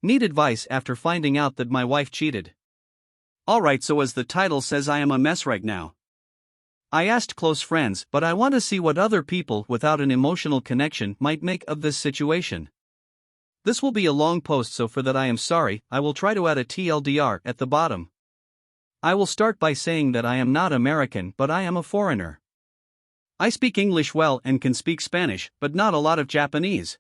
Need advice after finding out that my wife cheated. Alright, so as the title says, I am a mess right now. I asked close friends, but I want to see what other people without an emotional connection might make of this situation. This will be a long post, so for that I am sorry. I will try to add a TLDR at the bottom. I will start by saying that I am not American, but I am a foreigner. I speak English well and can speak Spanish, but not a lot of Japanese.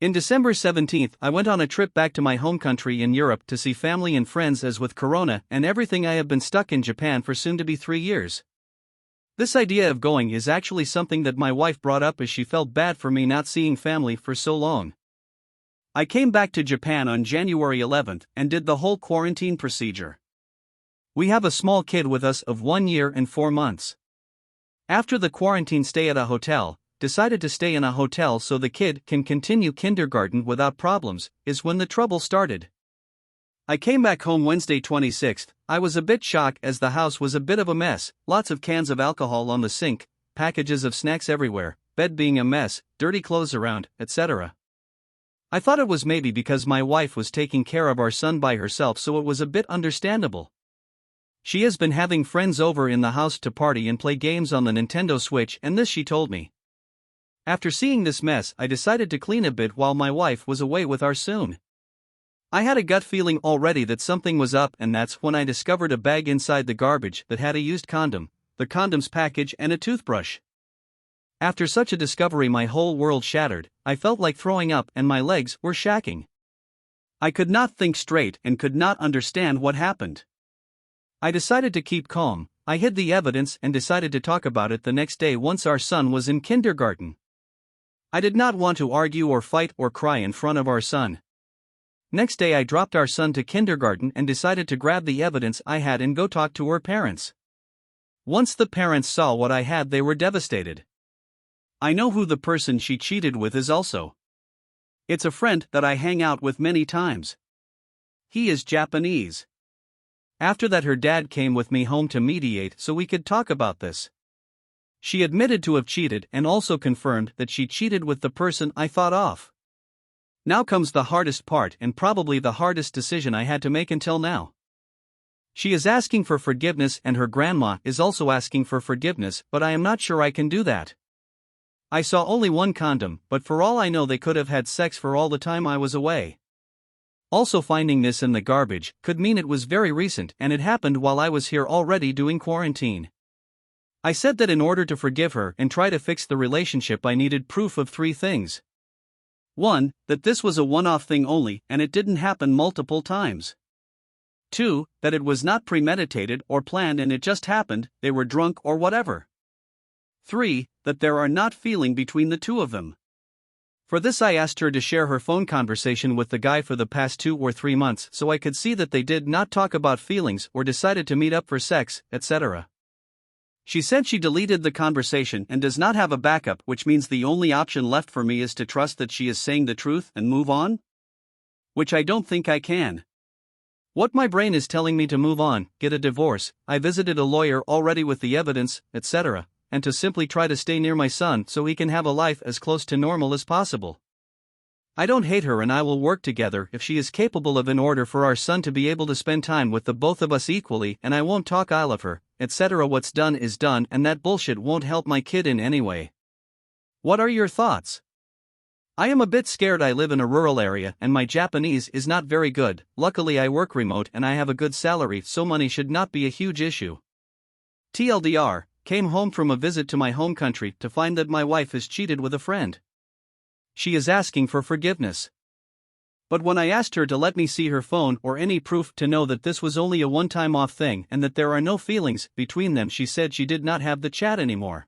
In December 17th, I went on a trip back to my home country in Europe to see family and friends, as with Corona and everything I have been stuck in Japan for soon to be 3 years. This idea of going is actually something that my wife brought up as she felt bad for me not seeing family for so long. I came back to Japan on January 11th and did the whole quarantine procedure. We have a small kid with us of 1 year and 4 months. After the quarantine stay at a hotel, decided to stay in a hotel so the kid can continue kindergarten without problems, is when the trouble started. I came back home Wednesday 26th. I was a bit shocked as the house was a bit of a mess, lots of cans of alcohol on the sink, packages of snacks everywhere, bed being a mess, dirty clothes around, etc. I thought it was maybe because my wife was taking care of our son by herself, so it was a bit understandable. She has been having friends over in the house to party and play games on the Nintendo Switch, and this she told me. After seeing this mess, I decided to clean a bit while my wife was away with our son. I had a gut feeling already that something was up, and that's when I discovered a bag inside the garbage that had a used condom, the condoms package, and a toothbrush. After such a discovery, my whole world shattered. I felt like throwing up and my legs were shacking. I could not think straight and could not understand what happened. I decided to keep calm. I hid the evidence and decided to talk about it the next day once our son was in kindergarten. I did not want to argue or fight or cry in front of our son. Next day I dropped our son to kindergarten and decided to grab the evidence I had and go talk to her parents. Once the parents saw what I had, they were devastated. I know who the person she cheated with is also. It's a friend that I hang out with many times. He is Japanese. After that, her dad came with me home to mediate so we could talk about this. She admitted to have cheated and also confirmed that she cheated with the person I thought of. Now comes the hardest part and probably the hardest decision I had to make until now. She is asking for forgiveness and her grandma is also asking for forgiveness, but I am not sure I can do that. I saw only one condom, but for all I know they could have had sex for all the time I was away. Also, finding this in the garbage could mean it was very recent and it happened while I was here already doing quarantine. I said that in order to forgive her and try to fix the relationship I needed proof of 3 things. 1. That this was a one-off thing only and it didn't happen multiple times. 2. That it was not premeditated or planned and it just happened, they were drunk or whatever. 3. That there are not feeling between the two of them. For this I asked her to share her phone conversation with the guy for the past 2 or 3 months so I could see that they did not talk about feelings or decided to meet up for sex, etc. She said she deleted the conversation and does not have a backup, which means the only option left for me is to trust that she is saying the truth and move on? Which I don't think I can. What my brain is telling me to move on, get a divorce, I visited a lawyer already with the evidence, etc., and to simply try to stay near my son so he can have a life as close to normal as possible. I don't hate her and I will work together if she is capable of in order for our son to be able to spend time with the both of us equally, and I won't talk ill of her, etc. What's done is done and that bullshit won't help my kid in any way. What are your thoughts? I am a bit scared. I live in a rural area and my Japanese is not very good. Luckily I work remote and I have a good salary, so money should not be a huge issue. TLDR, came home from a visit to my home country to find that my wife has cheated with a friend. She is asking for forgiveness. But when I asked her to let me see her phone or any proof to know that this was only a one-time off thing and that there are no feelings between them, she said she did not have the chat anymore.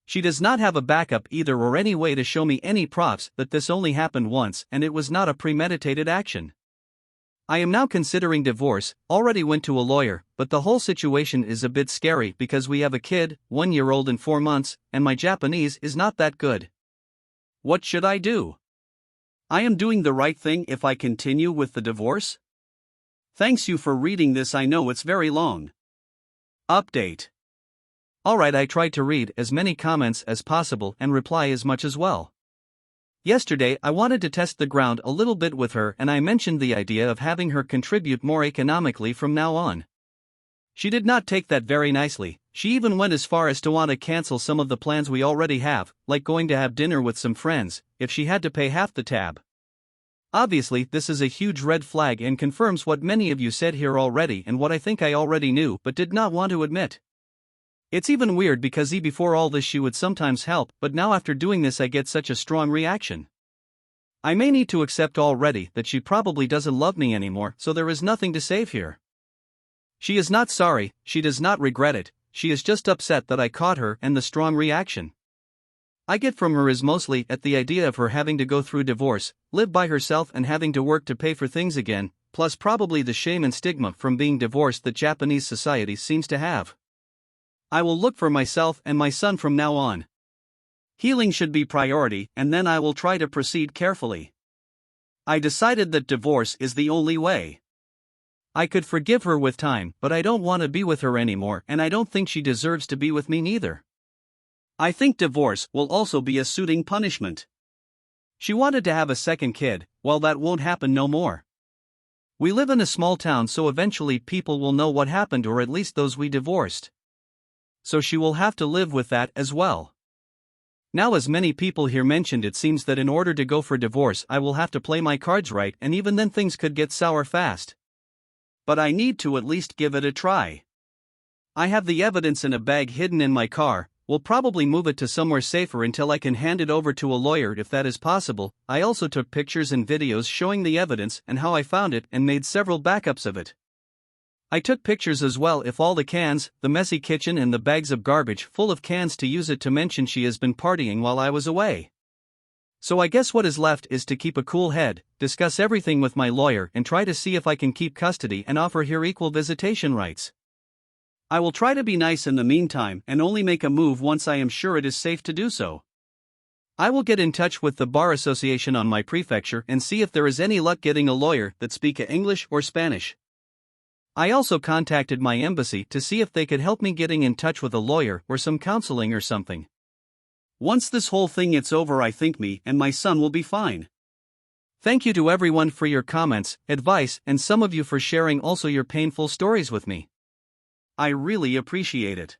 She does not have a backup either or any way to show me any proofs that this only happened once and it was not a premeditated action. I am now considering divorce, already went to a lawyer, but the whole situation is a bit scary because we have a kid, 1 year old and 4 months, and my Japanese is not that good. What should I do? I am doing the right thing if I continue with the divorce? Thanks you for reading this. I know it's very long. Update. Alright, I tried to read as many comments as possible and reply as much as well. Yesterday I wanted to test the ground a little bit with her and I mentioned the idea of having her contribute more economically from now on. She did not take that very nicely. She even went as far as to want to cancel some of the plans we already have, like going to have dinner with some friends, if she had to pay half the tab. Obviously, this is a huge red flag and confirms what many of you said here already and what I think I already knew but did not want to admit. It's even weird because before all this she would sometimes help, but now after doing this I get such a strong reaction. I may need to accept already that she probably doesn't love me anymore, so there is nothing to save here. She is not sorry, she does not regret it, she is just upset that I caught her, and the strong reaction I get from her is mostly at the idea of her having to go through divorce, live by herself and having to work to pay for things again, plus probably the shame and stigma from being divorced that Japanese society seems to have. I will look for myself and my son from now on. Healing should be priority, and then I will try to proceed carefully. I decided that divorce is the only way. I could forgive her with time, but I don't want to be with her anymore, and I don't think she deserves to be with me neither. I think divorce will also be a suiting punishment. She wanted to have a second kid, well that won't happen no more. We live in a small town so eventually people will know what happened, or at least those we divorced. So she will have to live with that as well. Now, as many people here mentioned, it seems that in order to go for divorce I will have to play my cards right, and even then things could get sour fast. But I need to at least give it a try. I have the evidence in a bag hidden in my car. We'll probably move it to somewhere safer until I can hand it over to a lawyer if that is possible. I also took pictures and videos showing the evidence and how I found it and made several backups of it. I took pictures as well of all the cans, the messy kitchen and the bags of garbage full of cans to use it to mention she has been partying while I was away. So I guess what is left is to keep a cool head, discuss everything with my lawyer and try to see if I can keep custody and offer her equal visitation rights. I will try to be nice in the meantime and only make a move once I am sure it is safe to do so. I will get in touch with the Bar Association on my prefecture and see if there is any luck getting a lawyer that speaks English or Spanish. I also contacted my embassy to see if they could help me getting in touch with a lawyer or some counseling or something. Once this whole thing gets over, I think me and my son will be fine. Thank you to everyone for your comments, advice, and some of you for sharing also your painful stories with me. I really appreciate it.